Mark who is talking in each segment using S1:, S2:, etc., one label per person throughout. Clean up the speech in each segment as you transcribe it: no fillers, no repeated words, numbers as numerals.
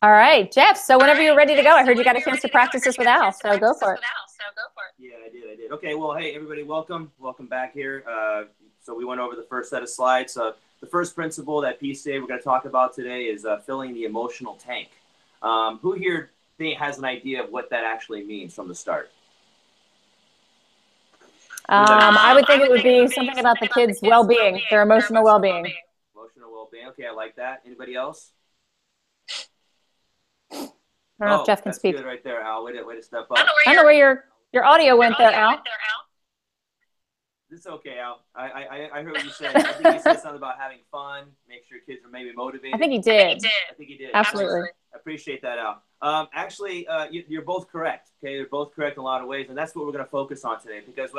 S1: All right, Jeff. So whenever you're ready to go, I heard you got a chance to practice this with Al. So go for it.
S2: Yeah, I did. Okay, well, hey, everybody, welcome back here. So we went over the first set of slides. The first principle that piece today we're going to talk about today is filling the emotional tank. Who here has an idea of what that actually means from the start?
S1: I would think it would be something about the kids' well-being, their emotional well-being.
S2: Emotional well-being. Okay, I like that. Anybody else?
S1: I don't know if Jeff can speak.
S2: Good right there, Al. Way to step up.
S1: I don't know where your audio went there, Al.
S2: It's okay, Al. I heard what you said. I think you said something about having fun, make sure kids are maybe motivated.
S1: I think he did.
S2: I think he did.
S1: Absolutely.
S2: I appreciate that, Al. Actually, you're both correct. Okay, you're both correct in a lot of ways, and that's what we're going to focus on today. Because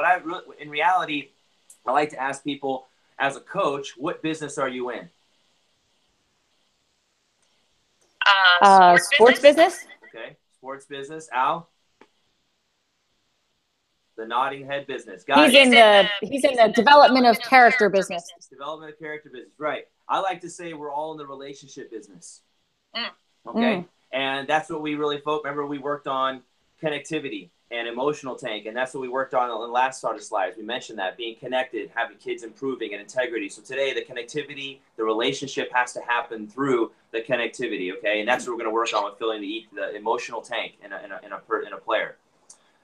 S2: in reality, I like to ask people, as a coach, what business are you in?
S1: Sports business.
S2: Okay, sports business. Al? The nodding head business.
S1: He's in the development of character business.
S2: Development of character business, right. I like to say we're all in the relationship business. Okay? And that's what we really remember, we worked on connectivity and emotional tank, and that's what we worked on the last sort of slides. We mentioned that, being connected, having kids improving, and integrity. So today, the connectivity, the relationship has to happen through the connectivity, okay? And that's what we're going to work on with filling the emotional tank in a player.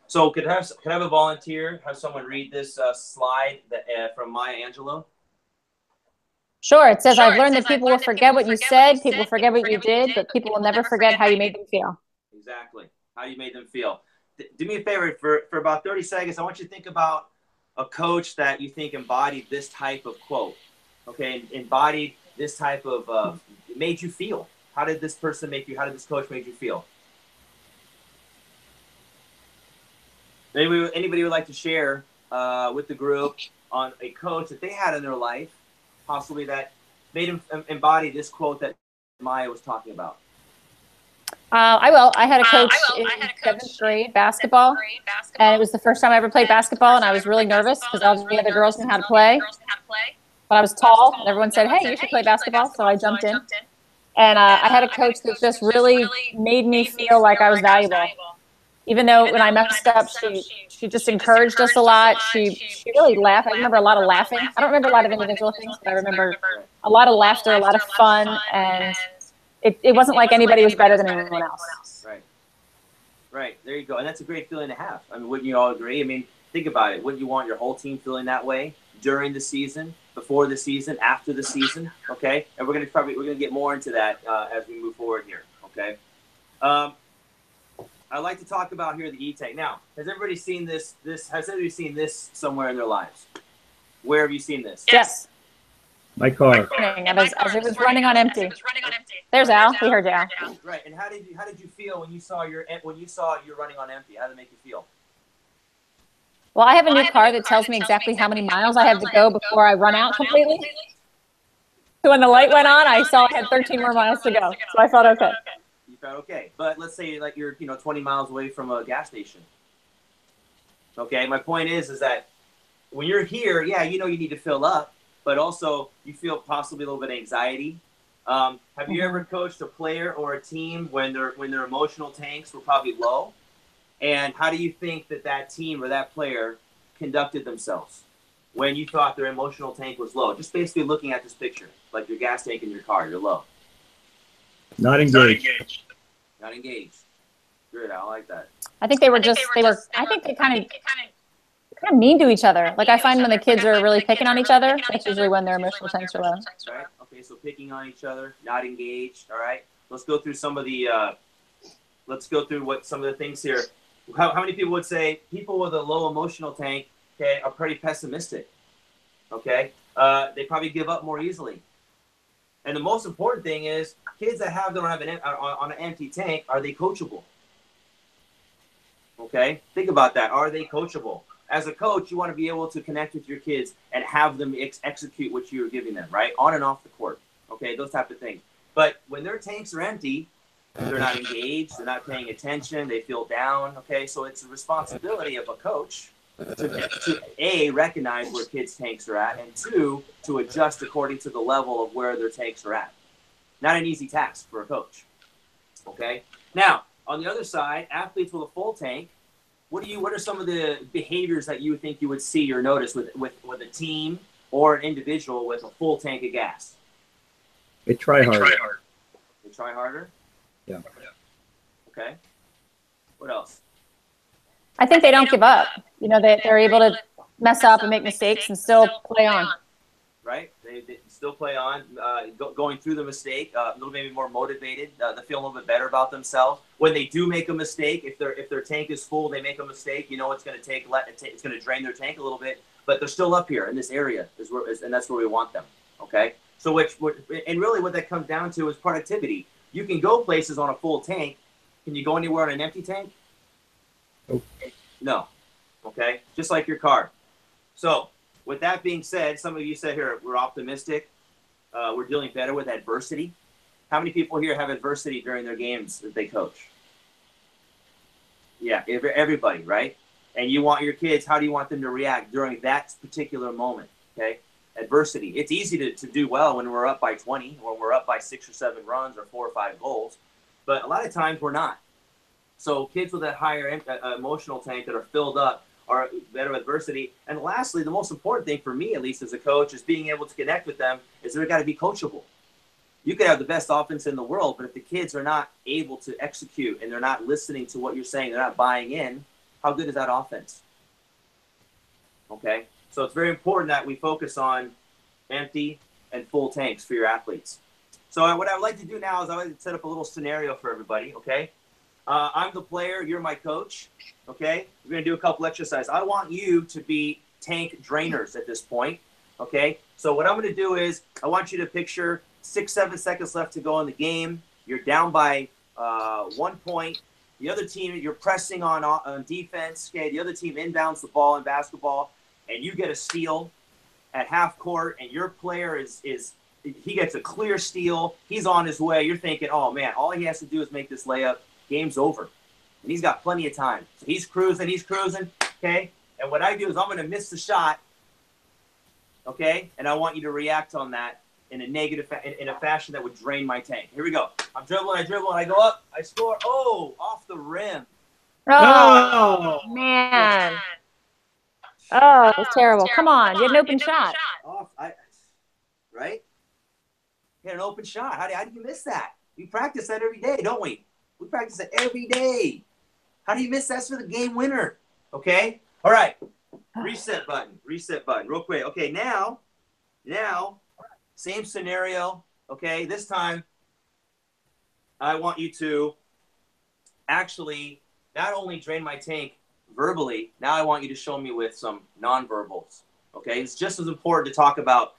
S2: So could I have a volunteer, have someone read this slide from Maya Angelou?
S1: Sure. It says, I've learned that people will forget what you said, people forget what you did, but people will never forget how you made them feel.
S2: Exactly. How you made them feel. Do me a favor, for about 30 seconds, I want you to think about a coach that you think embodied this type of quote. Okay, embodied this type of, made you feel. How did this person make you, how did this coach make you feel? Anybody would like to share with the group on a coach that they had in their life, possibly that made him embody this quote that Maya was talking about?
S1: I will. I had a coach in 7th grade basketball, and it was the first time I ever played basketball, and I was really nervous because all the other girls knew how to play. But I was tall, and everyone said, hey, you should play basketball, so I jumped in. And I had a coach that just really made me feel like I was valuable. Even though when I messed up, she just encouraged us a lot. She really laughed. I remember a lot of laughing. I don't remember a lot of individual things, but I remember a lot of laughter, a lot of fun, and it wasn't like anybody was better than anyone else.
S2: Right. There you go. And that's a great feeling to have. I mean, wouldn't you all agree? I mean, think about it. Wouldn't you want your whole team feeling that way during the season, before the season, after the season? Okay. And we're gonna get more into that as we move forward here. Okay. I'd like to talk about here the E-Tank. Now, has everybody seen this? Has everybody seen this somewhere in their lives? Where have you seen this?
S1: Yes.
S3: My car.
S1: As it was running on empty. There's Al. We heard you, Al.
S2: Right. And how did you feel when you saw you're running on empty? How did it make you feel?
S1: Well, I have a new car that tells me exactly how many miles I have to go before I run out completely. So when the light went on, I saw I had 13 more miles to go. So I felt okay.
S2: You felt okay. But let's say like you're 20 miles away from a gas station. Okay. My point is that when you're here, yeah, you need to fill up, but also you feel possibly a little bit of anxiety. Have you ever coached a player or a team when their emotional tanks were probably low? And how do you think that team or that player conducted themselves when you thought their emotional tank was low? Just basically looking at this picture, like your gas tank in your car, you're low.
S3: Not engaged.
S2: Not engaged. Good, I like that.
S1: I think they kind of mean to each other. Like I find when the kids are really picking on each other, that's usually when their emotional tanks are low.
S2: Right. Okay, so picking on each other, not engaged. All right. Let's go through some of the some of the things here. How many people would say people with a low emotional tank, okay, are pretty pessimistic? Okay. They probably give up more easily. And the most important thing is kids that don't have an empty tank, are they coachable? Okay. Think about that. Are they coachable? As a coach, you want to be able to connect with your kids and have them execute what you're giving them, right? On and off the court. Okay, those type of things. But when their tanks are empty, they're not engaged, they're not paying attention, they feel down. Okay, so it's a responsibility of a coach, to A, recognize where kids' tanks are at, and 2, to adjust according to the level of where their tanks are at. Not an easy task for a coach. Okay? Now, on the other side, athletes with a full tank, what are some of the behaviors that you think you would see or notice with a team or an individual with a full tank of gas?
S3: They try harder.
S2: They try harder?
S3: Yeah.
S2: Okay. What else?
S1: I think they don't give up. You know, they're able to mess up and make mistakes and still play on.
S2: Right? They still play on, going through the mistake, a little maybe more motivated. They feel a little bit better about themselves. When they do make a mistake, if their tank is full, they make a mistake. You know, it's going to it's going to drain their tank a little bit, but they're still up here in this area, and that's where we want them. Okay. So and really what that comes down to is productivity. You can go places on a full tank. Can you go anywhere on an empty tank?
S3: Nope.
S2: No. Okay. Just like your car. So with that being said, some of you said here, we're optimistic. We're dealing better with adversity. How many people here have adversity during their games that they coach? Yeah, everybody, right? And you want your kids, how do you want them to react during that particular moment? Okay. Adversity. It's easy to do well when we're up by 20, when we're up by 6 or 7 runs or 4 or 5 goals. But a lot of times we're not. So kids with a higher emotional tank that are filled up are better with adversity. And lastly, the most important thing for me, at least as a coach, is being able to connect with them, is they've got to be coachable. You could have the best offense in the world, but if the kids are not able to execute and they're not listening to what you're saying, they're not buying in, how good is that offense? Okay? So it's very important that we focus on empty and full tanks for your athletes. So what I would like to do now is I would like to set up a little scenario for everybody, okay? I'm the player, you're my coach, okay? We're going to do a couple exercises. I want you to be tank drainers at this point, okay? So what I'm going to do is I want you to picture 6-7 seconds left to go in the game. You're down by 1 point. The other team, you're pressing on defense, okay? The other team inbounds the ball in basketball, and you get a steal at half court, and your player he gets a clear steal. He's on his way. You're thinking, oh, man, all he has to do is make this layup. Game's over. And he's got plenty of time. So he's cruising, okay? And what I do is I'm going to miss the shot, okay? And I want you to react on that in a fashion that would drain my tank. Here we go. I'm dribbling, I go up, I score. Oh, off the rim.
S1: Oh, man. Oh, that's terrible. Come on, you had an open shot.
S2: Right? You had an open shot. How do you miss that? We practice that every day, don't we? We practice it every day. How do you miss that? That's for the game winner. Okay? All right. Reset button, real quick. Okay, now, same scenario. Okay, this time, I want you to actually not only drain my tank verbally, now I want you to show me with some nonverbals. Okay, it's just as important to talk about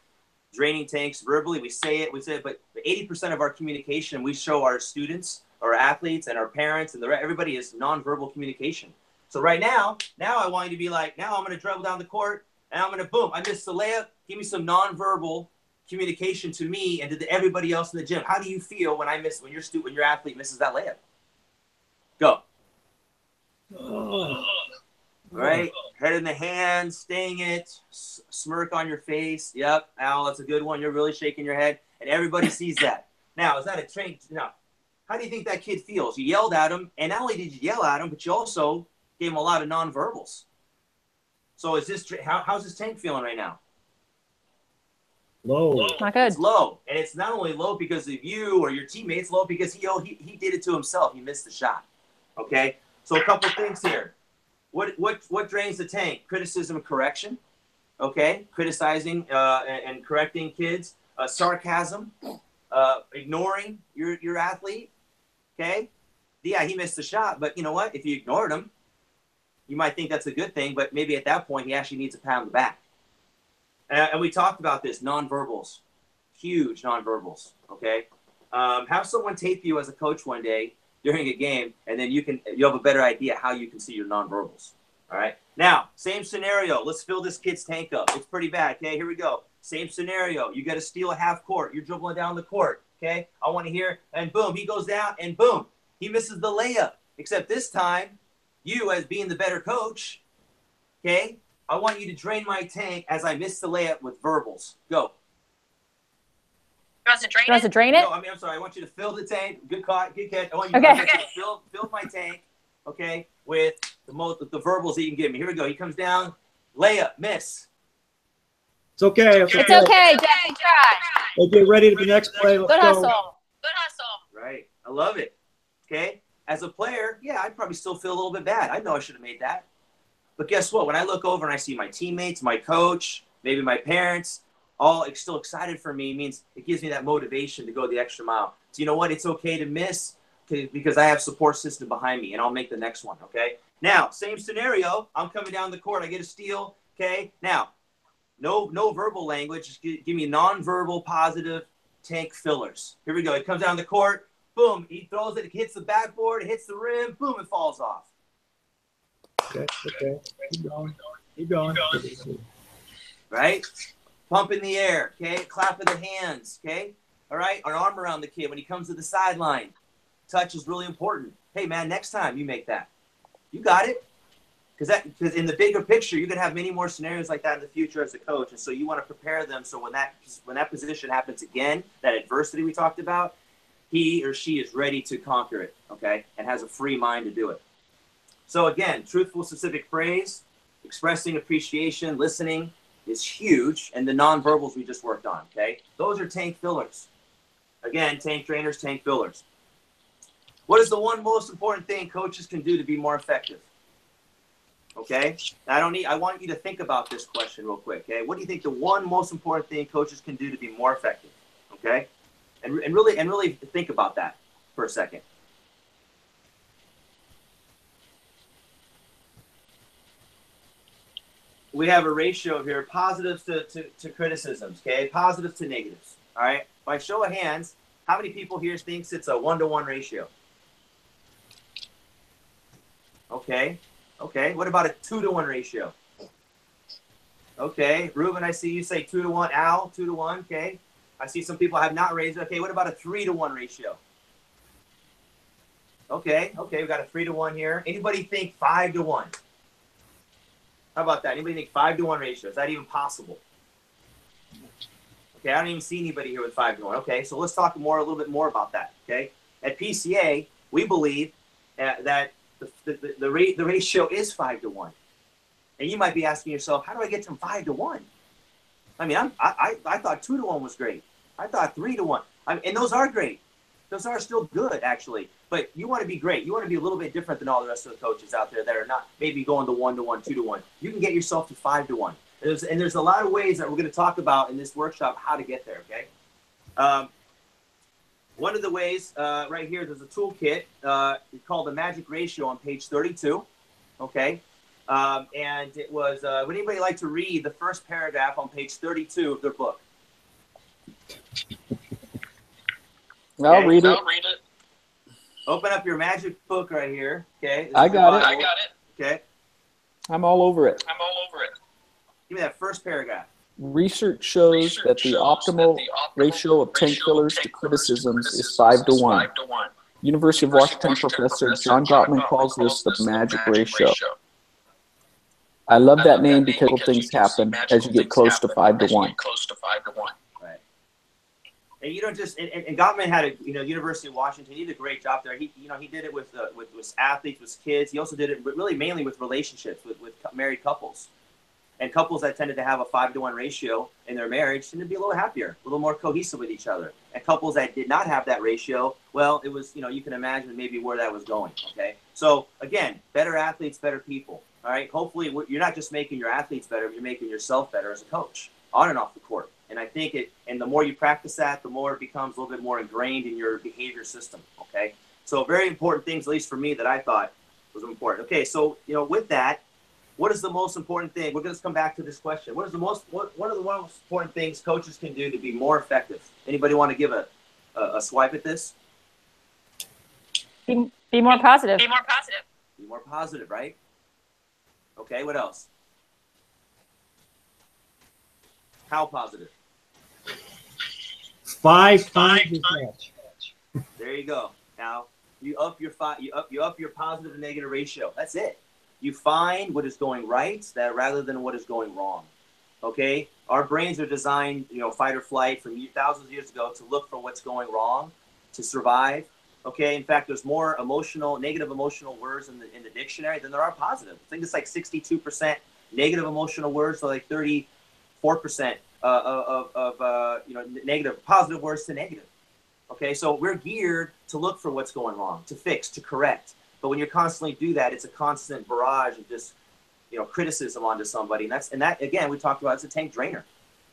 S2: draining tanks verbally. We say it, but 80% of our communication we show our students, our athletes, and our parents, and everybody is nonverbal communication. So right now I want you to be like, now I'm going to dribble down the court, and I'm going to boom. I missed the layup. Give me some nonverbal communication to me and to everybody else in the gym. How do you feel when your athlete misses that layup? Go.
S3: Oh.
S2: Right? Head in the hands, staying it, smirk on your face. Yep, Al, that's a good one. You're really shaking your head, and everybody sees that. Now, is that a train? Now, how do you think that kid feels? You yelled at him, and not only did you yell at him, but you also gave him a lot of nonverbals. So how's his tank feeling right now?
S3: Low.
S1: Not good.
S2: It's low, and it's not only low because of you or your teammates. Low because he did it to himself. He missed the shot. Okay, so a couple things here. What drains the tank? Criticism and correction. Okay, criticizing and correcting kids. Sarcasm. Ignoring your athlete. Okay, yeah, he missed the shot, but you know what? If you ignored him, you might think that's a good thing, but maybe at that point he actually needs a pat on the back. And we talked about this, nonverbals, huge nonverbals. Okay, have someone tape you as a coach one day during a game, and then you have a better idea how you can see your nonverbals. All right. Now, same scenario. Let's fill this kid's tank up. It's pretty bad. Okay, here we go. Same scenario. You got to steal a half court. You're dribbling down the court. Okay, I want to hear, and boom, he goes down, and boom, he misses the layup. Except this time, you as being the better coach, Okay? I want you to drain my tank as I miss the layup with verbals. Go.
S1: You want to drain it?
S2: No, I'm sorry. I want you to fill the tank. Good catch. I want you to fill my tank, okay, with the verbals that you can give me. Here we go. He comes down. Layup. Miss.
S3: It's okay.
S1: It's okay, Jackie. Try.
S3: We'll get ready for the next play. Let's
S1: Good
S3: go.
S1: hustle.
S2: Right. I love it. Okay? As a player, yeah, I'd probably still feel a little bit bad. I know I should have made that. But guess what? When I look over and I see my teammates, my coach, maybe my parents, all still excited for me, means it gives me that motivation to go the extra mile. So you know what? It's okay to miss because I have support system behind me, and I'll make the next one, okay? Now, same scenario. I'm coming down the court. I get a steal, okay? Now, no verbal language. Just give me nonverbal positive tank fillers. Here we go. He comes down the court. Boom. He throws it. It hits the backboard. It hits the rim. Boom. It falls off.
S3: Okay. Keep going.
S2: Right? Pump in the air. Okay? Clap of the hands. Okay? All right? An arm around the kid when he comes to the sideline. Touch is really important. Hey, man, next time you make that. You got it. Because in the bigger picture, you're going to have many more scenarios like that in the future as a coach. And so you want to prepare them so when that position happens again, that adversity we talked about, he or she is ready to conquer it, okay, and has a free mind to do it. So again, truthful, specific praise, expressing appreciation, listening is huge, and the nonverbals we just worked on, okay? Those are tank fillers. Again, tank trainers, tank fillers. What is the one most important thing coaches can do to be more effective? Okay, I want you to think about this question real quick. Okay, what do you think the one most important thing coaches can do to be more effective? Okay, and really think about that for a second. We have a ratio here: positives to criticisms. Okay, positives to negatives. All right. By show of hands, how many people here thinks it's a 1-to-1 ratio? Okay. Okay, what about a 2-to-1 ratio? Okay, Ruben, I see you say 2-to-1. Al, 2-to-1. Okay, I see some people have not raised it. Okay, what about a 3-to-1 ratio? Okay, we got a 3-to-1 here. Anybody think 5-to-1? How about that? Anybody think 5-to-1 ratio? Is that even possible? Okay, I don't even see anybody here with 5-to-1. Okay, so let's talk a little bit more about that. Okay, at PCA, we believe that the ratio is 5-to-1, and you might be asking yourself, how do I get from 5-to-1? I mean, I thought 2-to-1 was great. I thought 3-to-1. And those are great. Those are still good, actually. But you want to be great. You want to be a little bit different than all the rest of the coaches out there that are not maybe going to 1-to-1, 2-to-1. You can get yourself to 5-to-1. And there's a lot of ways that we're going to talk about in this workshop how to get there. Okay. One of the ways right here, there's a toolkit called the Magic Ratio on page 32, okay? And it was, would anybody like to read the first paragraph on page 32 of their book?
S4: I'll read it.
S2: Open up your magic book right here, okay?
S4: I got it.
S2: Okay.
S4: I'm all over it.
S2: Give me that first paragraph.
S4: Research shows that the optimal ratio of tank fillers to criticisms is 5-to-1. University of Washington professor John Gottman calls this the magic ratio. I love that name because things happen as you get close to 5-to-1.
S2: Right. And you don't just and Gottman had a University of Washington. He did a great job there. He did it with athletes, with kids. He also did it really mainly with relationships with married couples. And couples that tended to have a 5-to-1 ratio in their marriage tended to be a little happier, a little more cohesive with each other. And couples that did not have that ratio, well, it was, you can imagine maybe where that was going, okay? So, again, better athletes, better people, all right? Hopefully, you're not just making your athletes better, you're making yourself better as a coach, on and off the court. And I think and the more you practice that, the more it becomes a little bit more ingrained in your behavior system, okay? So, very important things, at least for me, that I thought was important. Okay, so, with that, what is the most important thing? We're going to come back to this question. What are the most important things coaches can do to be more effective? Anybody want to give a swipe at this?
S1: Be more positive.
S2: Be more positive, right? Okay, what else? How positive?
S3: 5 times as much.
S2: There you go. Now you up your positive and negative ratio. That's it. You find what is going right rather than what is going wrong. Okay? Our brains are designed, fight or flight from thousands of years ago to look for what's going wrong, to survive. Okay? In fact, there's more negative emotional words in the dictionary than there are positive. I think it's like 62% negative emotional words, so like 34% of negative, positive words to negative. Okay? So we're geared to look for what's going wrong, to fix, to correct. But when you constantly do that, it's a constant barrage of just criticism onto somebody, and that again we talked about, it's a tank drainer.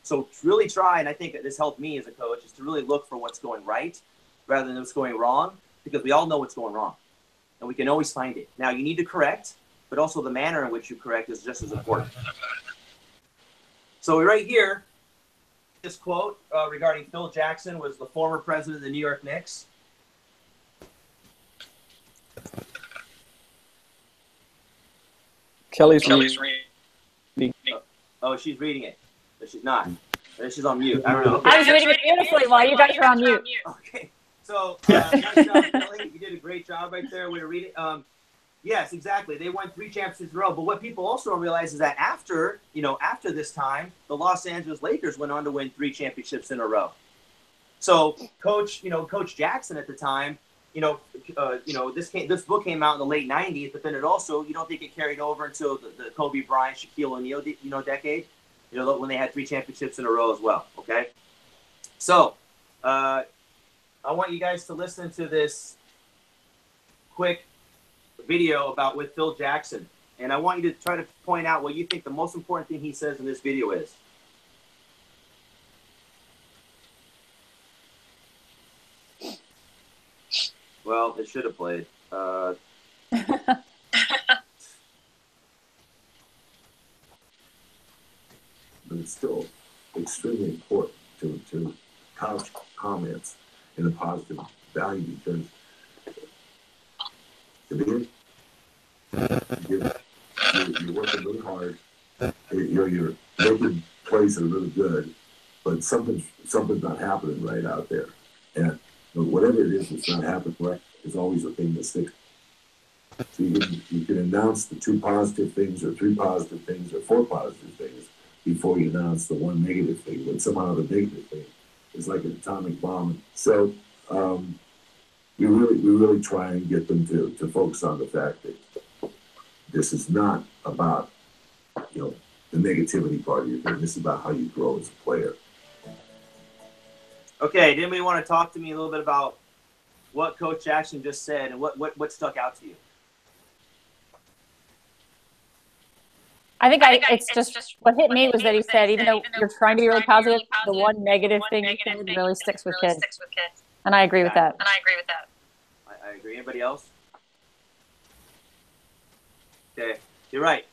S2: So really try, and I think this helped me as a coach, is to really look for what's going right rather than what's going wrong, because we all know what's going wrong and we can always find it. Now you need to correct, but also the manner in which you correct is just as important. So right here, this quote regarding Phil Jackson was the former president of the New York Knicks.
S4: Kelly's reading.
S2: Oh, she's reading it, but she's not. She's on mute. I don't know.
S1: I was reading it beautifully while you guys were on mute.
S2: Okay. So, nice job, Kelly. You did a great job right there. Way to read it. Yes, exactly. They won 3 championships in a row. But what people also don't realize is that after this time, the Los Angeles Lakers went on to win 3 championships in a row. So, Coach Jackson at the time, this book came out in the late 90s, but then it also, you don't think it carried over until the Kobe Bryant, Shaquille O'Neal, decade, when they had 3 championships in a row as well. Okay. So, I want you guys to listen to this quick video with Phil Jackson. And I want you to try to point out what you think the most important thing he says in this video is. Well, it should have played.
S5: But it's still extremely important to couch comments in a positive value, because you're working really hard. You're making plays that are really good, but something's not happening right out there. And whatever it is that's not happening right is always the thing that sticks. So you can announce the 2 positive things or 3 positive things or 4 positive things before you announce the 1 negative thing, but somehow the negative thing is like an atomic bomb. So we really try and get them to focus on the fact that this is not about the negativity part of your game. This is about how you grow as a player.
S2: Okay, did anybody want to talk to me a little bit about what Coach Jackson just said and what stuck out to you?
S1: I think it's just what hit me was that he said, even though you're trying to be really positive, the one negative thing he said really sticks with kids. And I agree with that.
S2: I agree. Anybody else? Okay, you're right.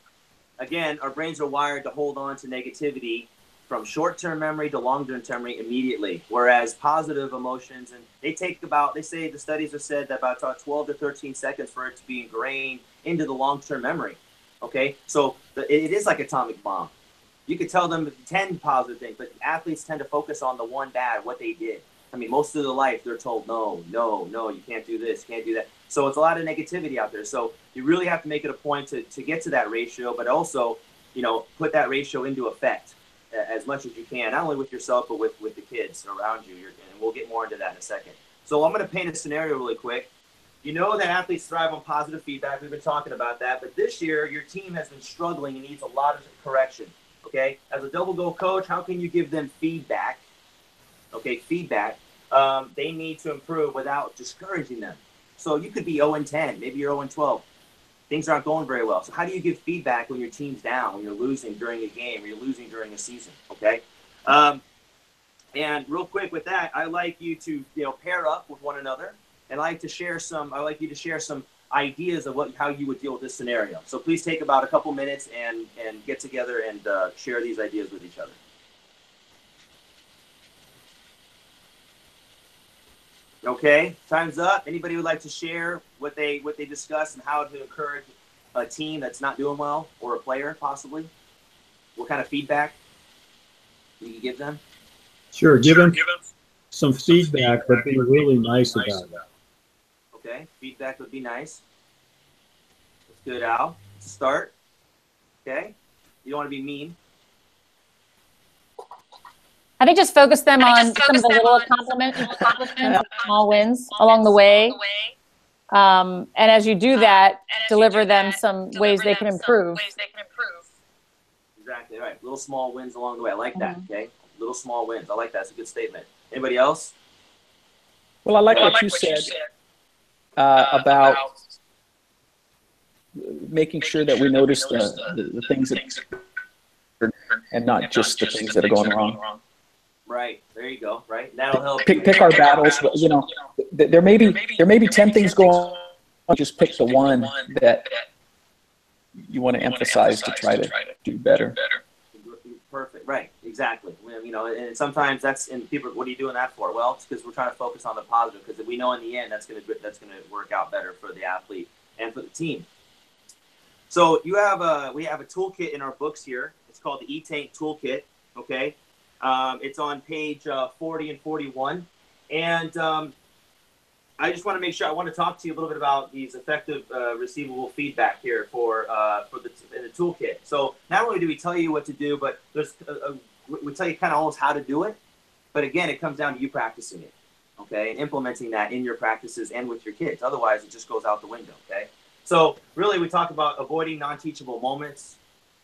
S2: Again, our brains are wired to hold on to negativity from short-term memory to long-term memory immediately, whereas positive emotions, and they say the studies have said that about 12 to 13 seconds for it to be ingrained into the long-term memory. Okay, so it is like atomic bomb. You could tell them 10 positive things, but athletes tend to focus on the one bad, what they did. I mean, most of their life they're told no, you can't do this, can't do that. So it's a lot of negativity out there. So you really have to make it a point to get to that ratio, but also, put that ratio into effect as much as you can, not only with yourself, but with the kids around you. And we'll get more into that in a second. So I'm going to paint a scenario really quick. You know that athletes thrive on positive feedback. We've been talking about that. But this year, your team has been struggling and needs a lot of correction. Okay? As a double goal coach, how can you give them feedback? Okay, feedback. They need to improve without discouraging them. So you could be 0-10. Maybe you're 0-12. Things aren't going very well. So how do you give feedback when your team's down, when you're losing during a game, or you're losing during a season? Okay? And real quick with that, I like you to pair up with one another. And I like you to share some ideas of how you would deal with this scenario. So please take about a couple minutes and get together and share these ideas with each other. Okay, time's up. Anybody would like to share what they discussed and how to encourage a team that's not doing well, or a player possibly? What kind of feedback do you give them?
S3: Sure, give them some feedback, but be really nice about it.
S2: Okay, feedback would be nice. That's good, Al. to start. Okay? You don't want to be mean.
S1: I think just focus them on some of the little accomplishments and small wins along the way. And as you do that, deliver them some ways they can improve.
S2: Exactly right. Little small wins along the way. I like that. Okay, little small wins. I like that. It's a good statement. Anybody else?
S4: Well, I like what you said about making sure that we notice the things that and not just the things that are going wrong.
S2: Right. There you go. Right. That'll help.
S4: Pick our battles. You know, there may be 10 things going on. Just pick the one that you want to emphasize to try to do better.
S2: Perfect. Right. Exactly. You know, and sometimes that's, and people, what are you doing that for? Well, it's because we're trying to focus on the positive, because we know in the end that's going to work out better for the athlete and for the team. So we have a toolkit in our books here. It's called the E-Tank Toolkit. Okay. It's on page 40 and 41. And I just want to make sure, I want to talk to you a little bit about these effective receivable feedback here for the toolkit. So not only do we tell you what to do, but we tell you kind of almost how to do it. But again, it comes down to you practicing it, okay, and implementing that in your practices and with your kids. Otherwise, it just goes out the window, okay? So really, we talk about avoiding non-teachable moments.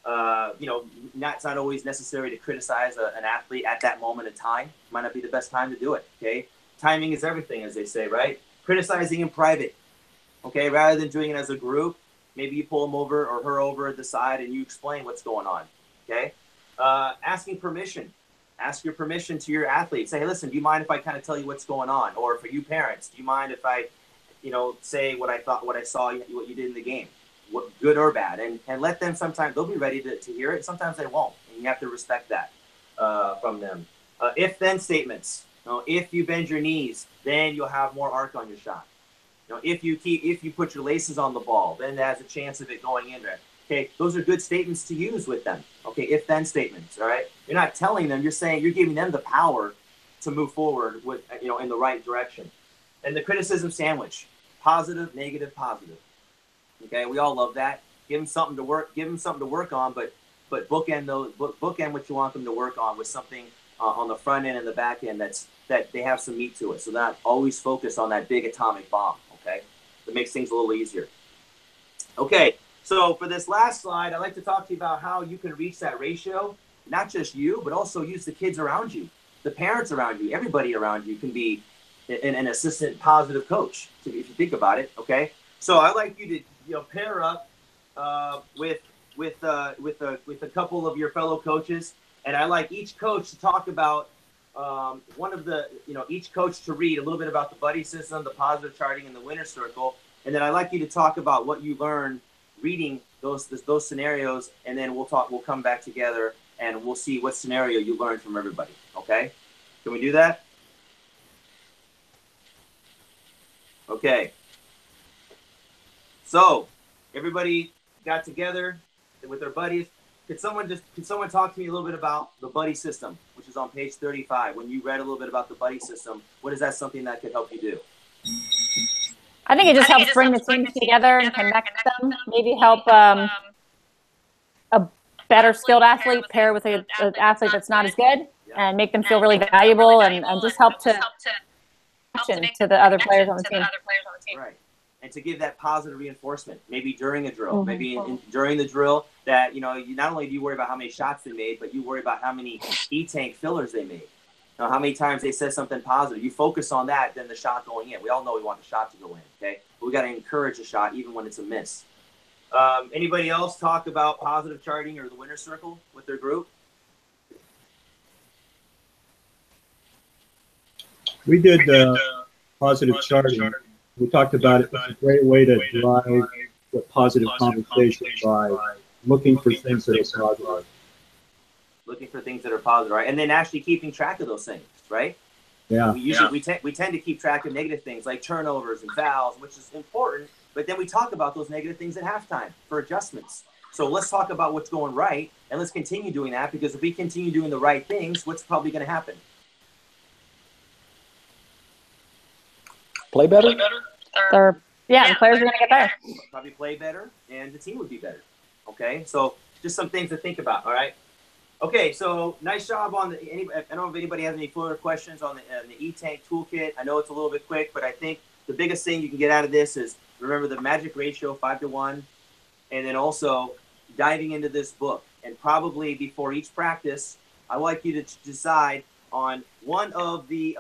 S2: You know, it's not always necessary to criticize an athlete at that moment in time. It might not be the best time to do it, okay? Timing is everything, as they say, right? Criticizing in private, okay? Rather than doing it as a group, maybe you pull him over or her over at the side and you explain what's going on, okay? Asking permission. Ask your permission to your athlete. Say, hey, listen, do you mind if I kind of tell you what's going on? Or for you parents, do you mind if I, you know, say what I saw, what you did in the game, what, good or bad? And let them, sometimes they'll be ready to hear it. Sometimes they won't. And you have to respect that from them. If-then statements. If you bend your knees, then you'll have more arc on your shot. If you put your laces on the ball, then there's a chance of it going in there. Okay, those are good statements to use with them. Okay, if-then statements. All right, you're not telling them. You're saying, you're giving them the power to move forward with, you know, in the right direction. And the criticism sandwich: positive, negative, positive. Okay, we all love that. Give them something to work. Give them something to work on, but bookend what you want them to work on with something on the front end and the back end that they have some meat to it. So not always focus on that big atomic bomb. Okay, that makes things a little easier. Okay, so for this last slide, I'd like to talk to you about how you can reach that ratio. Not just you, but also use the kids around you, the parents around you, everybody around you can be an assistant positive coach, if you think about it. Okay, so I'd like you to pair up with a couple of your fellow coaches, and I like each coach to talk about each coach to read a little bit about the buddy system, the positive charting, and the winner circle. And then I'd like you to talk about what you learned reading those scenarios, and then we'll come back together and we'll see what scenario you learned from everybody. Okay? Can we do that? Okay. So everybody got together with their buddies. Could someone talk to me a little bit about the buddy system, which is on page 35? When you read a little bit about the buddy system, what is that something that could help you do?
S1: I think it just helps bring the teams together and connect them. Maybe help a better skilled athlete pair with an athlete that's not as good, and make them feel really valuable, and just help to the other players on the team.
S2: Right. And to give that positive reinforcement, maybe during a drill, maybe during the drill, that, you not only do you worry about how many shots they made, but you worry about how many E-tank fillers they made. How many times they said something positive. You focus on that, then the shot going in. We all know we want the shot to go in, okay? But we got to encourage a shot even when it's a miss. Anybody else talk about positive charting or the winner circle with their group?
S3: We did positive charting. We talked about it. It's a great way to drive the positive conversation by looking for things that are positive.
S2: Looking for things that are positive, right? And then actually keeping track of those things, right?
S3: Yeah.
S2: We tend to keep track of negative things like turnovers and fouls, which is important. But then we talk about those negative things at halftime for adjustments. So let's talk about what's going right, and let's continue doing that, because if we continue doing the right things, what's probably going to happen?
S4: Play better?
S1: The players are going to get better.
S2: Probably play better, and the team would be better. Okay, so just some things to think about. All right. Okay, so nice job on the. I don't know if anybody has any further questions on the E-Tank toolkit. I know it's a little bit quick, but I think the biggest thing you can get out of this is remember the magic ratio 5-to-1, and then also diving into this book. And probably before each practice, I like you to decide on one of the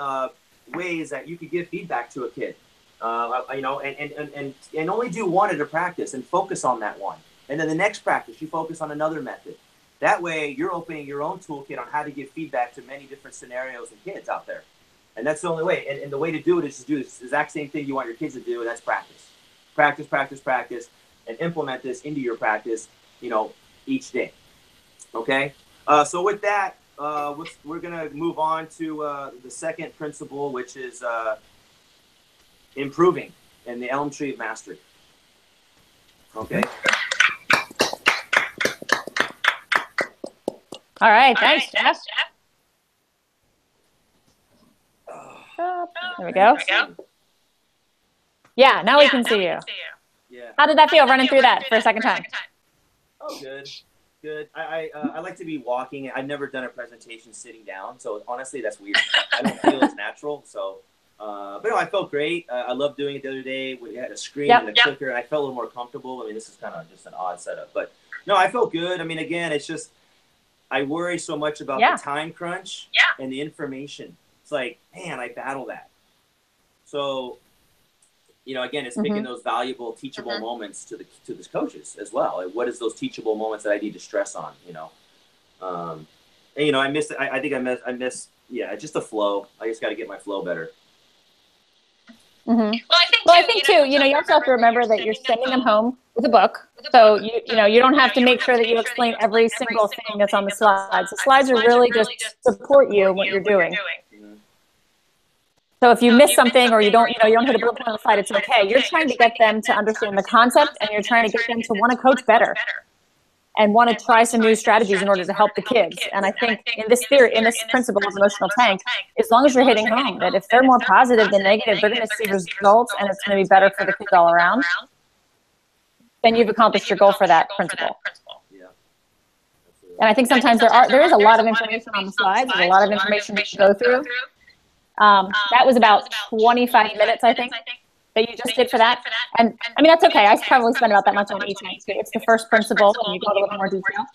S2: ways that you could give feedback to a kid. You know, and only do one at a practice and focus on that one. And then the next practice, you focus on another method. That way, you're opening your own toolkit on how to give feedback to many different scenarios and kids out there. And that's the only way. And the way to do it is to do the exact same thing you want your kids to do, and that's practice. Practice, practice, practice, and implement this into your practice, you know, each day. Okay? So with that, we're going to move on to the second principle, which is improving in the elm tree of mastery. Okay?
S1: All right, thanks, Jeff. There we go. Yeah, now we can see you.
S2: Yeah.
S1: How did that feel running through that for a second time?
S2: Oh, good. Good. I like to be walking. I've never done a presentation sitting down, so honestly, that's weird. I don't feel as natural. So, but no, I felt great. I loved doing it the other day. We had a screen and a clicker, and I felt a little more comfortable. I mean, this is kind of just an odd setup, but no, I felt good. I mean, again, it's just I worry so much about the time crunch and the information. It's like, man, I battle that. So, you know, again, it's picking those valuable, teachable moments to the coaches as well. Like, what is those teachable moments that I need to stress on? You know, and you know, I missed. I think I missed. Yeah, just the flow. I just got to get my flow better.
S1: Well, I think too. You know, you also have to remember that you're sending them home with a book. So you know, you don't have to make sure that you explain every single thing that's on the slides. The slides are really just support you in what you're doing. So if you miss something or you don't hit a bullet point on the slide, it's okay. You're trying to get them to understand the concept, and you're trying to get them to want to coach better and want to try some new strategies in order to help the kids. And I think in this theory, in this principle of emotional tank, as long as you're hitting home that if they're more positive than negative, they're going to see results and it's going to be better for the kids all around, then you've accomplished your goal for that principle. And I think sometimes there is a lot of information on the slides. There's a lot of information to go through. That was about 25 minutes, I think, that you just did for that. And I mean, that's okay. I probably spend about that much on each one. It's the first principle, and you go into a little more detail.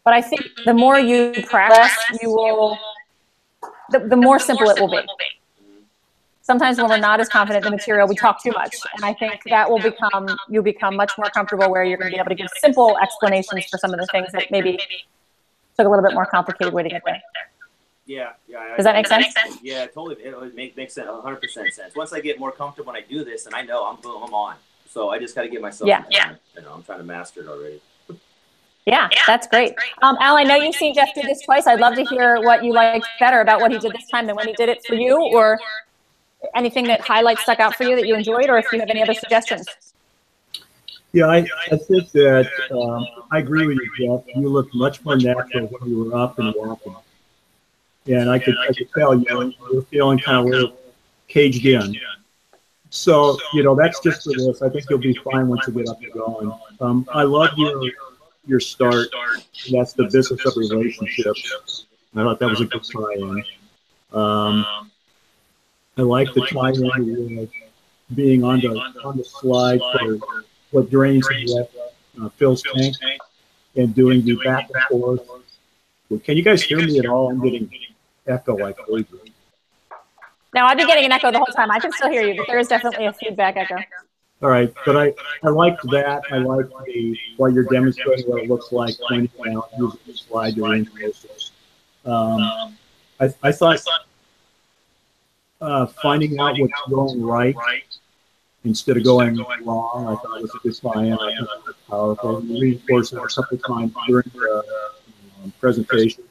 S1: But I think the more you practice, you will, the more simple it will be. Sometimes when we're not as confident in the material, we talk too much. And I think that will you'll become much more comfortable where you're going to be able to give simple explanations for some of the things that maybe took a little bit more complicated way to get there.
S2: Yeah.
S1: Does that make sense?
S2: Yeah, totally. It makes sense, 100% sense. Once I get more comfortable when I do this, and I know I'm on. So I just got to get myself. You know, I'm trying to master it already.
S1: Yeah, that's great. Al, I know you've seen Jeff do this twice. I'd love to hear what you liked better about what he did this time than when he did it for you, or anything that highlights stuck out for you that you enjoyed, or if you have any other suggestions.
S3: Yeah, I think that I agree with you, Jeff. You looked much more natural when you were up and walking. And I could tell you were feeling kind of a little caged in. So, you know, that's just for this. I think you'll be fine once you get up and going. I love your start. That's the business of relationships. I thought that was a good tie-in. I like the tie-in with being on the slide for what drains and what fills tank, and doing the back and forth. Well, can you guys hear me at all? I'm getting echo like crazy.
S1: No, I've been getting an echo the whole time. I can still hear you, but there is definitely a feedback echo.
S3: All right, but I liked that. I like while you're demonstrating what it looks like, pointing out, using the slide to reinforce. I thought finding out what's going right instead of going wrong, I thought was a good sign. I thought it was powerful. Reinforcing a couple of times during the presentation.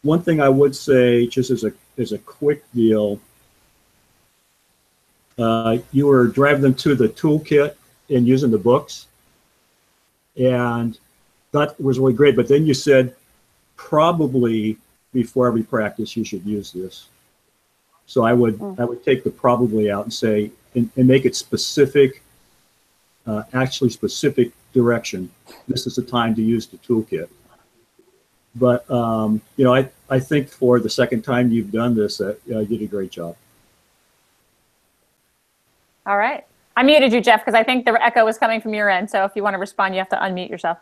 S3: One thing I would say, just as a quick deal, you were driving them to the toolkit and using the books, and that was really great. But then you said probably before every practice you should use this. So I would take the probably out and say and make it specific actually specific direction, this is the time to use the toolkit. But, you know, I think for the second time you've done this, you did a great job.
S1: All right. I muted you, Jeff, because I think the echo was coming from your end. So if you want to respond, you have to unmute yourself.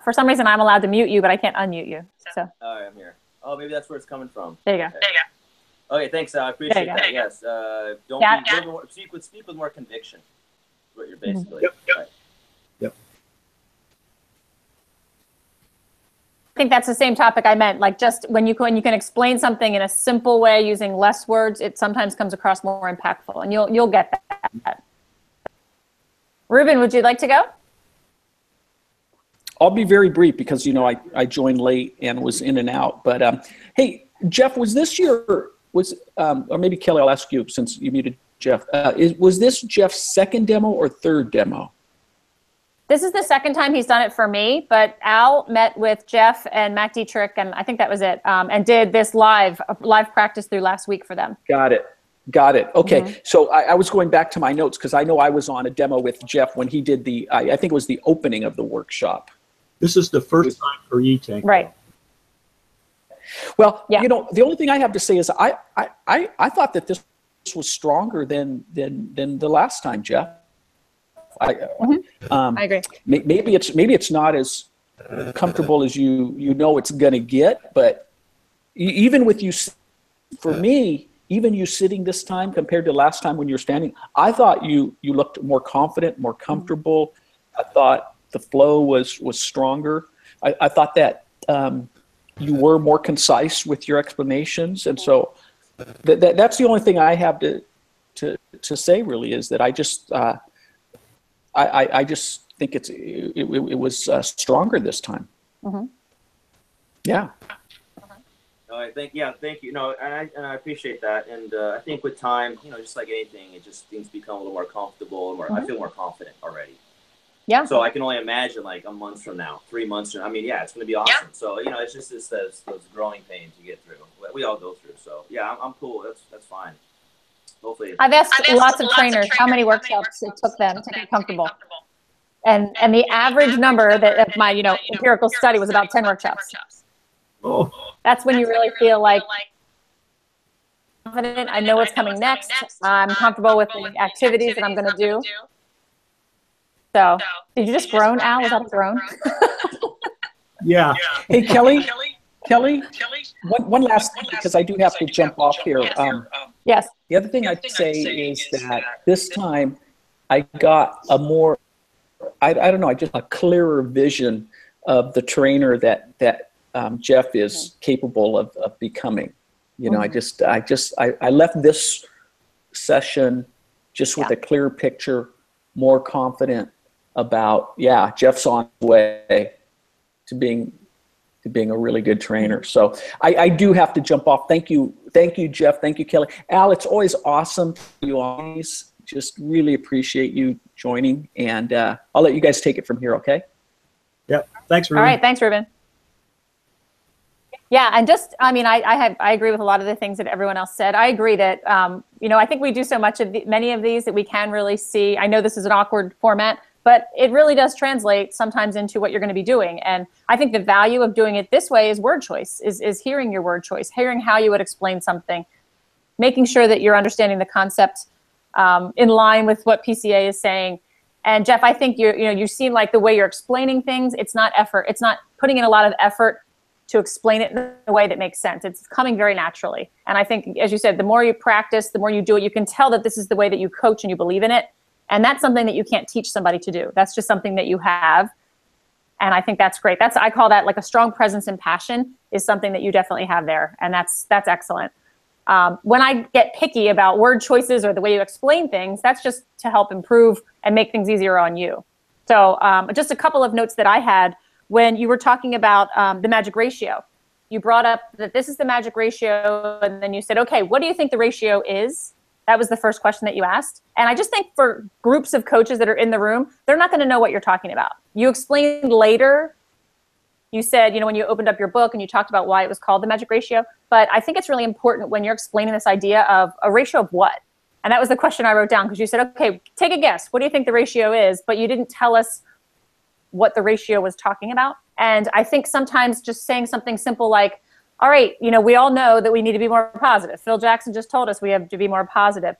S1: For some reason, I'm allowed to mute you, but I can't unmute you. So.
S2: All right, I'm here. Oh, maybe that's where it's coming from.
S1: There you go.
S2: Okay. There you go. Okay, thanks. I appreciate that. Yes. Speak with more conviction. Is what you're basically.
S3: Yep.
S2: Right.
S3: Yep.
S1: I think that's the same topic I meant. Like, just when you can explain something in a simple way using less words, it sometimes comes across more impactful, and you'll get that. Ruben, would you like to go?
S4: I'll be very brief because, you know, I joined late and was in and out. But hey, Jeff, was this or maybe Kelly, I'll ask you since you muted Jeff. Was this Jeff's second demo or third demo?
S1: This is the second time he's done it for me, but Al met with Jeff and Matt Dietrich, and I think that was it, and did this live practice through last week for them.
S4: Got it. Okay. So I was going back to my notes because I know I was on a demo with Jeff when he did I think it was the opening of the workshop.
S3: This is the first time for E-Tank.
S1: Right.
S4: Well, you know, the only thing I have to say is I thought that this was stronger than the last time, Jeff. I
S1: agree.
S4: Maybe it's not as comfortable as you know it's going to get, but even with you, for me, even you sitting this time compared to last time when you were standing, I thought you looked more confident, more comfortable. I thought the flow was stronger. I thought that you were more concise with your explanations, and so that's the only thing I have to say really is that I just think it was stronger this time. Yeah.
S2: No, thank you. No, and I appreciate that, and I think with time, you know, just like anything, things become a little more comfortable, and I feel more confident already.
S1: Yeah.
S2: So I can only imagine like a month from now, 3 months from now. I mean, yeah, it's going to be awesome. Yeah. So, you know, it's just those growing pains you get through. We all go through. So, yeah, I'm cool. That's fine. Hopefully.
S1: I've asked lots of trainers how many workshops it took them to get comfortable. And the average number that of my, you know, empirical study was about 10 workshops.
S3: Oh.
S1: That's when you really feel like confident. I know what's coming next. I'm comfortable with the activities that I'm going to do. So, did you just groan, Al? Was that a groan?
S3: Yeah.
S4: Hey, Kelly, one last thing, because I do have to jump off here.
S1: Yes.
S4: The other thing I'd say is that this time I got a more, I don't know, just a clearer vision of the trainer that Jeff is capable of becoming. You know, I left this session just with a clear picture, more confident about, Jeff's on his way to being a really good trainer. So I do have to jump off. Thank you, Jeff. Thank you, Kelly. Al, it's always awesome. You always just really appreciate you joining, and I'll let you guys take it from here. Okay.
S3: Yep. Thanks, Ruben.
S1: All right. Thanks, Ruben. Yeah, and just, I mean, I agree with a lot of the things that everyone else said. I agree that, you know, I think we do so much of many of these that we can really see. I know this is an awkward format, but it really does translate sometimes into what you're going to be doing. And I think the value of doing it this way is word choice, is hearing your word choice, hearing how you would explain something, making sure that you're understanding the concept in line with what PCA is saying. And Jeff, I think you seem like the way you're explaining things, it's not effort. It's not putting in a lot of effort to explain it in a way that makes sense. It's coming very naturally. And I think, as you said, the more you practice, the more you do it, you can tell that this is the way that you coach and you believe in it. And that's something that you can't teach somebody to do. That's just something that you have. And I think that's great. I call that like a strong presence and passion is something that you definitely have there. And that's excellent. When I get picky about word choices or the way you explain things, that's just to help improve and make things easier on you. So just a couple of notes that I had when you were talking about the magic ratio. You brought up that this is the magic ratio, and then you said, okay, what do you think the ratio is? That was the first question that you asked. And I just think for groups of coaches that are in the room, they're not going to know what you're talking about. You explained later, you said, you know, when you opened up your book and you talked about why it was called the magic ratio. But I think it's really important when you're explaining this idea of a ratio of what? And that was the question I wrote down, because you said, okay, take a guess. What do you think the ratio is? But you didn't tell us what the ratio was talking about. And I think sometimes just saying something simple like, all right, we all know that we need to be more positive. Phil Jackson just told us we have to be more positive.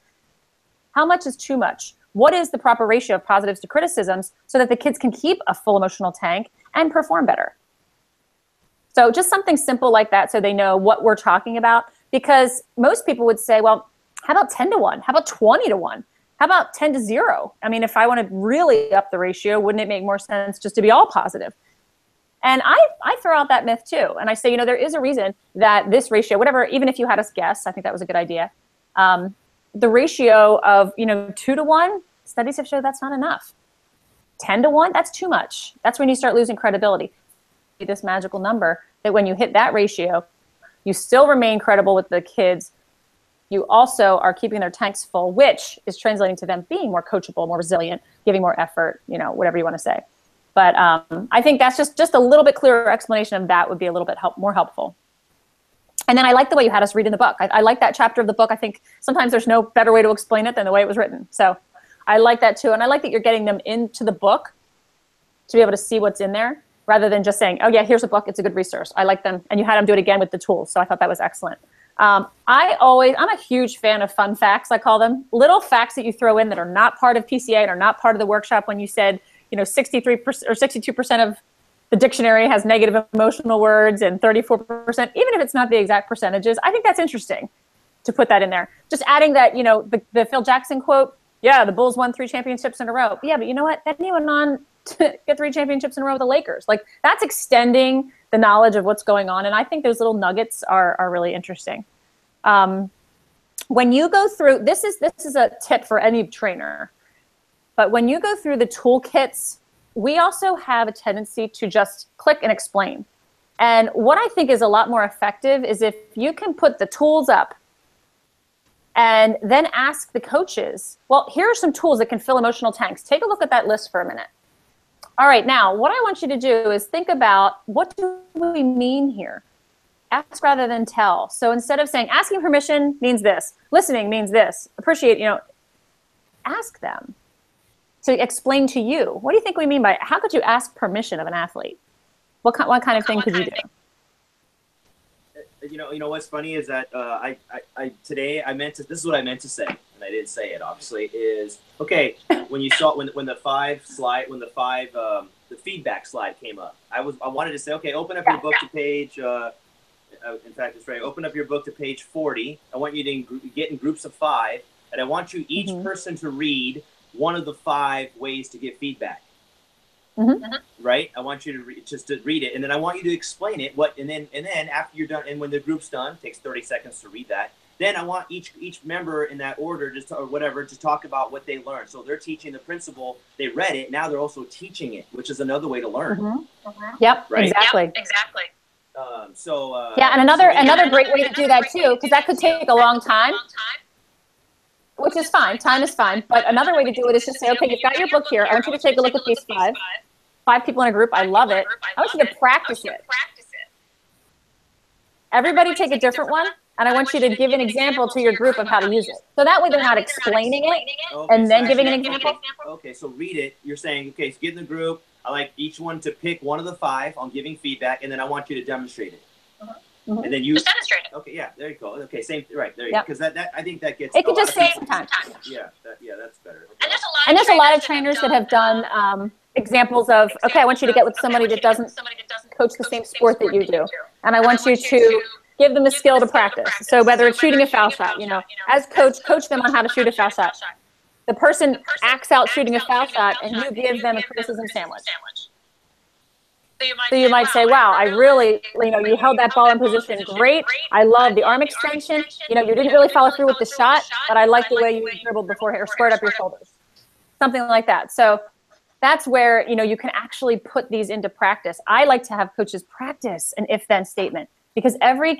S1: How much is too much? What is the proper ratio of positives to criticisms so that the kids can keep a full emotional tank and perform better? So just something simple like that so they know what we're talking about, because most people would say, well, how about 10 to 1? How about 20 to 1? How about 10 to 0? I mean, if I want to really up the ratio, wouldn't it make more sense just to be all positive? And I throw out that myth too. And I say, there is a reason that this ratio, whatever, even if you had us guess, I think that was a good idea. The ratio of, 2 to 1, studies have shown that's not enough. 10 to 1, that's too much. That's when you start losing credibility. This magical number that when you hit that ratio, you still remain credible with the kids. You also are keeping their tanks full, which is translating to them being more coachable, more resilient, giving more effort, whatever you want to say. But I think that's just a little bit clearer explanation of that would be a little bit more helpful. And then I like the way you had us read in the book. I like that chapter of the book. I think sometimes there's no better way to explain it than the way it was written. So I like that too. And I like that you're getting them into the book to be able to see what's in there, rather than just saying, oh yeah, here's a book, it's a good resource. I like them. And you had them do it again with the tools. So I thought that was excellent. I'm a huge fan of fun facts, I call them. Little facts that you throw in that are not part of PCA and are not part of the workshop. When you said, 63% or 62% of the dictionary has negative emotional words and 34%, even if it's not the exact percentages, I think that's interesting to put that in there. Just adding that, the Phil Jackson quote, yeah, the Bulls won 3 championships in a row. Yeah, but you know what? Then he went on to get 3 championships in a row with the Lakers. Like, that's extending the knowledge of what's going on. And I think those little nuggets are really interesting. When you go through, this is a tip for any trainer, but when you go through the toolkits, we also have a tendency to just click and explain. And what I think is a lot more effective is if you can put the tools up and then ask the coaches, well, here are some tools that can fill emotional tanks. Take a look at that list for a minute. All right, now what I want you to do is think about, what do we mean here? Ask rather than tell. So instead of saying asking permission means this, listening means this, appreciate, ask them to explain to you. What do you think we mean by, how could you ask permission of an athlete? What kind of thing could you do?
S2: What's funny is that today this is what I meant to say, and I didn't say it obviously, is okay, when you saw when the feedback slide came up, I wanted to say, okay, open up your book to page in fact it's right, open up your book to page 40. I want you to get in groups of 5, and I want you each person to read one of the 5 ways to give feedback. Right? I want you to just to read it, and then I want you to explain it. And then after you're done, and when the group's done, it takes 30 seconds to read that. Then I want each member in that order to talk about what they learned. So they're teaching the principle. They read it. Now they're also teaching it, which is another way to learn.
S1: Yep.
S2: Right?
S1: Exactly.
S6: Yep, exactly.
S1: And another great way to do that too, because that could take a long time. Which is fine. Time is fine. But another way to do it is to say, okay, you've got your book here. I want you to take a look at these 5 people in a group. I love it. I want you to practice it. Everybody take a different one, and I want you to give an example to your group of how to use it. So that way they're not explaining it and then giving an example.
S2: Okay, so read it. You're saying, okay, so get in the group. I like each one to pick one of the 5 on giving feedback, and then I want you to demonstrate it. And then you
S6: just demonstrate it.
S2: Okay, yeah, there you go. Okay, same, right there you go. Because that I think that gets.
S1: It could just save some time.
S2: Yeah, that's better. Okay.
S1: And there's a lot of trainers that have done examples of, okay, I want you to get with somebody that doesn't coach the same sport that you do, and I want you to give them a skill to practice. So whether it's shooting a foul shot, as coach them on how to shoot a foul shot. The person acts out shooting a foul shot, and you give them a criticism sandwich. So you might say, wow, I really, you held that ball in position great. I love the arm extension. You didn't really follow through with the shot, but I like the way you dribbled before or squared up your shoulders. Something like that. So that's where, you can actually put these into practice. I like to have coaches practice an if-then statement, because every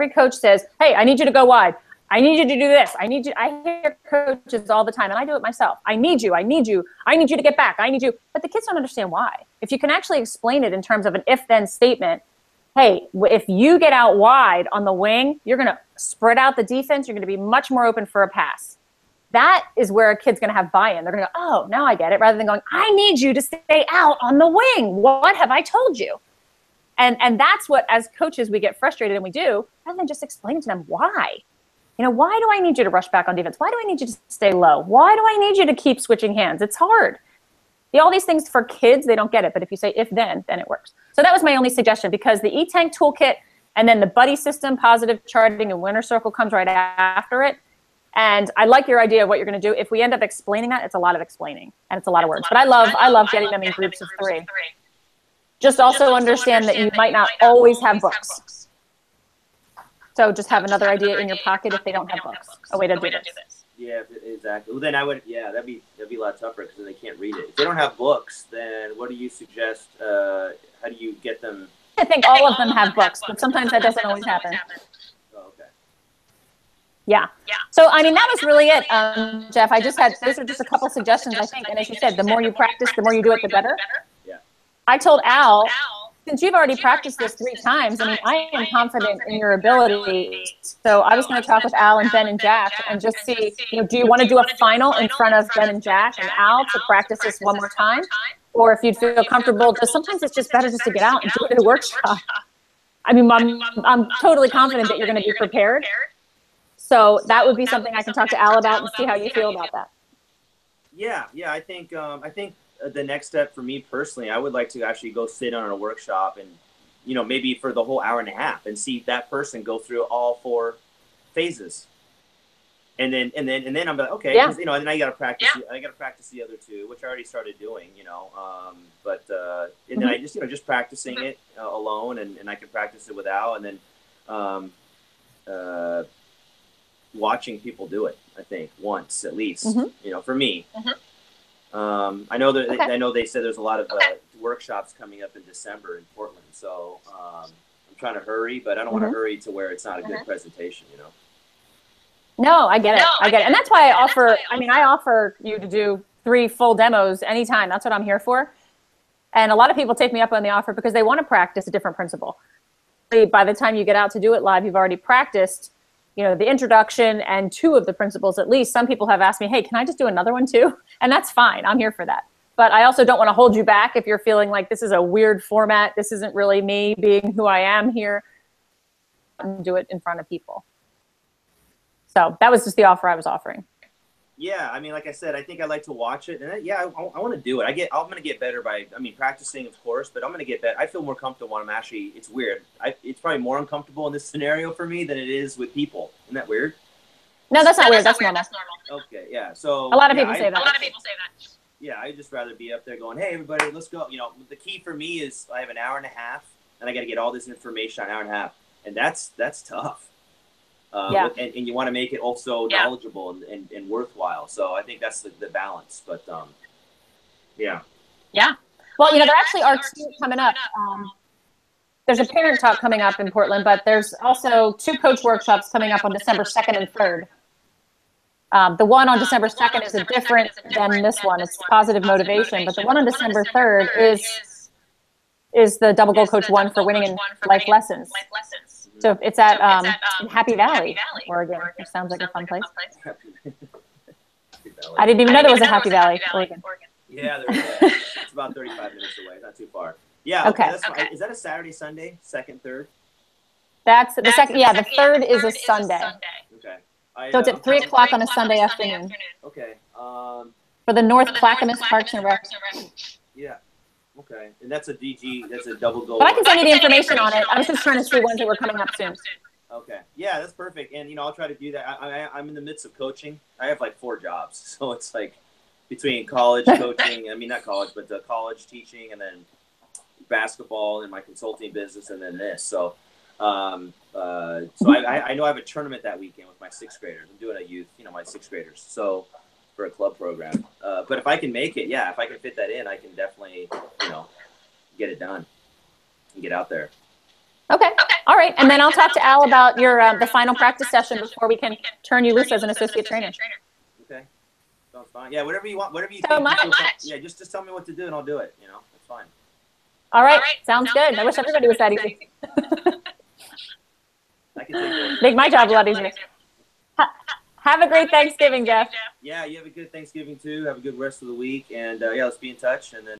S1: coach says, hey, I need you to go wide. I need you to do this. I hear coaches all the time, and I do it myself. I need you to get back. I need you. But the kids don't understand why. If you can actually explain it in terms of an if-then statement, hey, if you get out wide on the wing, you're going to spread out the defense. You're going to be much more open for a pass. that is where a kid's going to have buy-in. They're going to go, oh, now I get it, rather than going, I need you to stay out on the wing. What have I told you? And that's what, as coaches, we get frustrated, and we do, rather than just explain to them why. Why do I need you to rush back on defense? Why do I need you to stay low? Why do I need you to keep switching hands? It's hard. All these things for kids, they don't get it. But if you say if then it works. So that was my only suggestion, because the E-Tank toolkit and then the buddy system, positive charting, and winner circle comes right after it. And I like your idea of what you're going to do. If we end up explaining that, it's a lot of explaining and it's a lot of words. But I love getting them in groups of 3. Just also understand that you might not always have books. So just have another idea in your pocket if they don't have books. A way to do this.
S2: Yeah, exactly. Well, then that'd be a lot tougher, because they can't read it. If they don't have books, then what do you suggest? How do you get them?
S1: I think all of them have books, but sometimes that doesn't always happen.
S2: Oh, okay.
S1: Yeah. So, I mean, that was really it, Jeff. Those are just a couple suggestions, I think. And as you said, the more you practice, the more you do it, the better.
S2: Yeah.
S1: I told Al, since you've already practiced this 3 times, I mean, I am confident in your ability. So I was going to talk with Al and Ben and Jack and just see, do you want to do a final in front of Ben and Jack and Al to practice this one more time? Or if you'd feel comfortable, because sometimes it's just better just to get out and do it at a workshop. I mean, I'm totally confident that you're going to be prepared. So that would be something I can talk to Al about and see how you feel about that.
S2: Yeah. I think the next step for me personally, I would like to actually go sit on a workshop and, maybe for the whole hour and a half, and see that person go through all 4 phases. And then I'm like, okay, and then I got to practice. I got to practice the other 2, which I already started doing, and then I just practicing it alone, and I can practice it with Al, and then watching people do it, I think, once at least, for me. I know they said there's a lot of workshops coming up in December in Portland, so I'm trying to hurry, but I don't want to hurry to where it's not a good presentation,
S1: No, I get it. And that's why I offer you to do 3 full demos anytime. That's what I'm here for. And a lot of people take me up on the offer because they want to practice a different principle. By the time you get out to do it live, you've already practiced, the introduction and 2 of the principles at least. Some people have asked me, hey, can I just do another one too? And that's fine. I'm here for that. But I also don't want to hold you back if you're feeling like this is a weird format. This isn't really me being who I am here. And do it in front of people. So that was just the offer I was offering.
S2: Yeah, I mean, like I said, I think I like to watch it, and I want to do it. I'm going to get better by, practicing, of course, but I'm going to get better. I feel more comfortable when I'm actually. It's weird. It's probably more uncomfortable in this scenario for me than it is with people. Isn't that weird?
S1: No, that's not weird. That's normal.
S2: Okay, yeah. So
S1: a lot of people say that.
S2: Yeah, I'd just rather be up there going, hey, everybody, let's go. The key for me is I have an hour and a half, and I got to get all this information in an hour and a half, and that's tough. And you want to make it also knowledgeable and worthwhile. So I think that's the balance. But yeah.
S1: Well, there actually are 2 coming up. There's a parent talk coming up in Portland, but there's also 2 coach workshops coming up on December 2nd and 3rd. The one on December 2nd is different than this one. It's positive motivation, but the one on December 3rd is the Double Goal Coach 1 for winning in life lessons. So it's at Happy Valley, Oregon, which sounds like a fun place. I didn't even know there was a Happy Valley, Oregon.
S2: Yeah, it's about 35 minutes away, not too far. Yeah, okay. That's fine. Is that a Saturday, Sunday, 2nd, 3rd?
S1: That's the second. Yeah, the 3rd is a Sunday.
S2: Okay.
S1: So it's at 3 o'clock on a Sunday afternoon.
S2: Okay.
S1: For the North Clackamas Parks and Rec.
S2: Yeah. Okay, and that's a DG, that's a double goal.
S1: But I can send you the information on it. I was just trying to see ones that were coming up soon.
S2: Okay, yeah, that's perfect. And, I'll try to do that. I'm in the midst of coaching. I have like 4 jobs. So it's like between college coaching, not college, but the college teaching, and then basketball and my consulting business, and then this. So, I know I have a tournament that weekend with my 6th graders. I'm doing a youth, my 6th graders. So, for a club program. But if I can make it, if I can fit that in, I can definitely, get it done and get out there.
S1: Okay. All right. And then I'll talk to Al about your the final practice session before we can turn you loose as an associate trainer.
S2: Okay. Sounds fine. Yeah, whatever you want, whatever you
S1: so
S2: think.
S1: Much.
S2: Yeah, just tell me what to do and I'll do it. It's fine.
S1: All right. Sounds good. I wish everybody was that easy.
S2: I can take
S1: Make my job a lot easier. Have a great Thanksgiving, Jeff.
S2: Yeah, you have a good Thanksgiving too. Have a good rest of the week, and yeah, let's be in touch, and then.